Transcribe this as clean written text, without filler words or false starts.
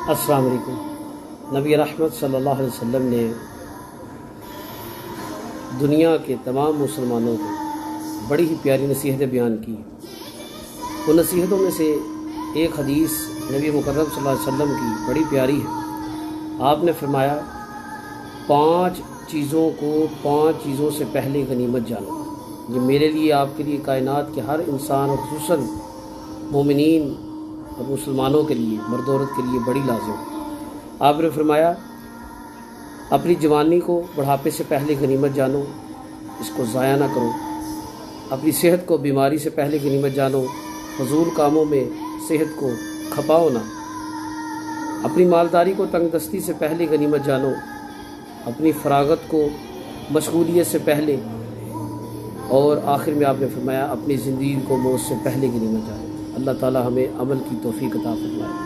अस्सलाम वालेकुम। नबी रहमत सल्लल्लाहु अलैहि वसल्लम ने दुनिया के तमाम मुसलमानों को बड़ी ही प्यारी नसीहतें बयान की। उन नसीहतों में से एक हदीस नबी मुकर्रम सल्लल्लाहु अलैहि वसल्लम की बड़ी प्यारी है। आपने फरमाया, 5 चीज़ों को 5 चीज़ों से पहले गनीमत जानो। ये मेरे लिए, आपके लिए, कायनात के हर इंसान और खुसूसन मोमिनीन और मुसलमानों के लिए, मर्द औरत के लिए बड़ी लाज़िम है। आपने फरमाया, अपनी जवानी को बुढ़ापे से पहले गनीमत जानो, इसको ज़ाया ना करो। अपनी सेहत को बीमारी से पहले गनीमत जानो, फजूल कामों में सेहत को खपाओ ना। अपनी मालदारी को तंगदस्ती से पहले गनीमत जानो, अपनी फरागत को मशगूलियत से पहले। और आखिर में आपने फरमाया, अपनी ज़िंदगी को मौत से पहले गनीमत जानो। अल्लाह ताला हमें अमल की तौफीक अता फरमाए।